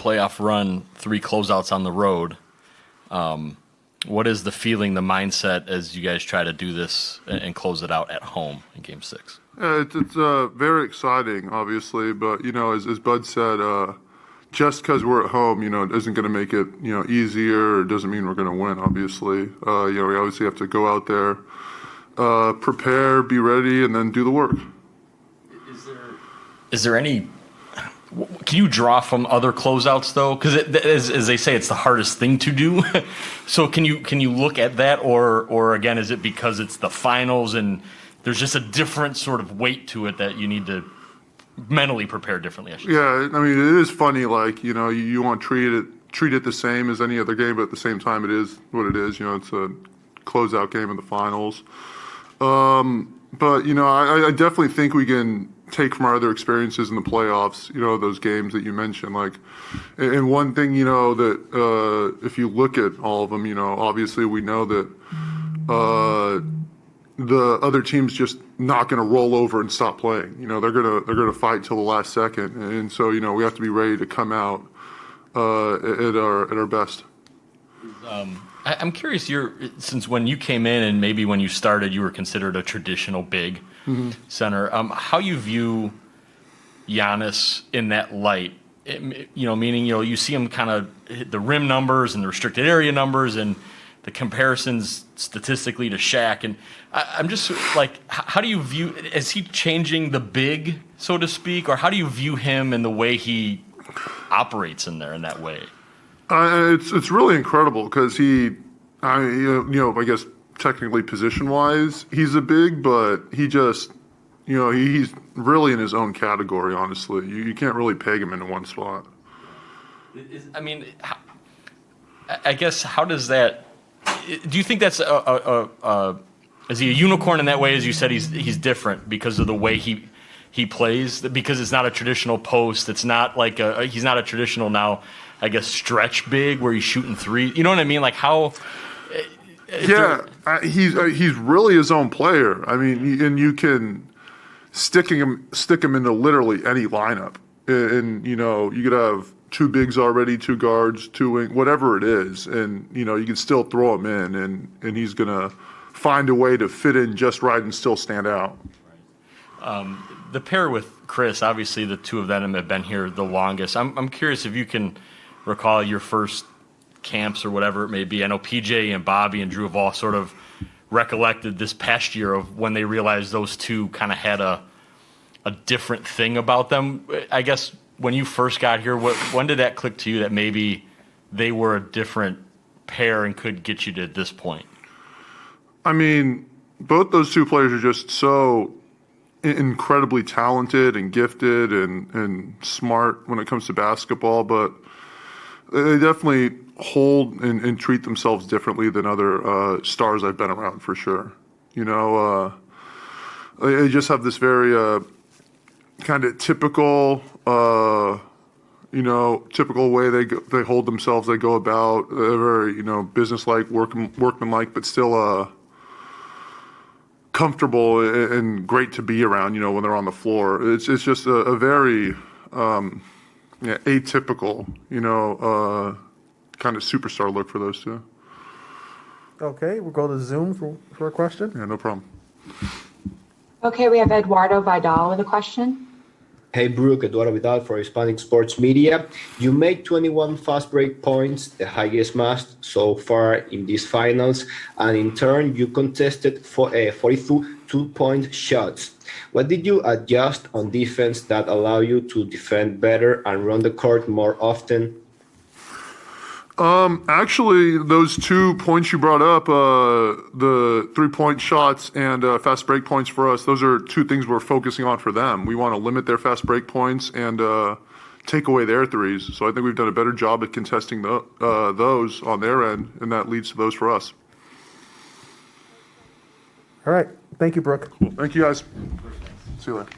playoff run, 3 closeouts on the road. What is the feeling, the mindset as you guys try to do this and close it out at home in Game 6? It's very exciting, obviously, but as Bud said, just because we're at home, it isn't going to make it easier. It doesn't mean we're going to win. Obviously, we obviously have to go out there, prepare, be ready, and then do the work. Is there any? Can you draw from other closeouts though? Because as they say, it's the hardest thing to do. So can you look at that, or again, is it because it's the finals and there's just a different sort of weight to it that you need to mentally prepare differently? Yeah, I mean, it is funny. Like you want to treat it the same as any other game, but at the same time, it is what it is. It's a closeout game in the finals. But I definitely think we can take from our other experiences in the playoffs, those games that you mentioned, and one thing, that if you look at all of them, obviously we know that the other team's just not going to roll over and stop playing. They're going to fight till the last second, and so we have to be ready to come out at our best. I'm curious, since when you came in and maybe when you started, you were considered a traditional big center. How you view Giannis in that light? Meaning you see him kind of hit the rim numbers and the restricted area numbers and the comparisons statistically to Shaq. And I'm just like, how do you view? Is he changing the big, so to speak, or how do you view him and the way he operates in there in that way? It's really incredible because I guess technically position-wise, he's a big, but he just, he's really in his own category, honestly. You can't really peg him into one spot. I guess, how does that, do you think that's is he a unicorn in that way? As you said, he's different because of the way he plays, because it's not a traditional post. It's not like he's not a traditional now, I guess, stretch big where he's shooting 3. You know what I mean? Like how? Yeah, he's really his own player. I mean, and you can stick him into literally any lineup, and you could have 2 bigs already, 2 guards, 2 wing, whatever it is, and you can still throw him in, and he's gonna find a way to fit in just right and still stand out. The pair with Chris, obviously, the 2 of them have been here the longest. I'm curious if you can recall your first camps or whatever it may be. I know PJ and Bobby and Drew have all sort of recollected this past year of when they realized those 2 kind of had a different thing about them. I guess when you first got here, when did that click to you that maybe they were a different pair and could get you to this point? I mean, both those 2 players are just so incredibly talented and gifted and smart when it comes to basketball, but they definitely hold and treat themselves differently than other stars I've been around, for sure. They just have this very kind of typical way they hold themselves. They go about very businesslike, workmanlike, but still comfortable and great to be around. When they're on the floor, it's just a very atypical, kind of superstar look for those 2. Okay, we'll go to Zoom for a question. Yeah, no problem. Okay, we have Eduardo Vidal with a question. Hey, Brook, Eduardo Vidal for Hispanic Sports Media. You made 21 fast break points, the highest mark so far in these finals, and in turn, you contested 42 two-point shots. What did you adjust on defense that allow you to defend better and run the court more often? Actually, those 2 points you brought up, the 3-point shots and fast break points for us, those are 2 things we're focusing on for them. We want to limit their fast break points and take away their threes. So I think we've done a better job at contesting those on their end, and that leads to those for us. All right. Thank you, Brook. Cool. Thank you, guys. See you later.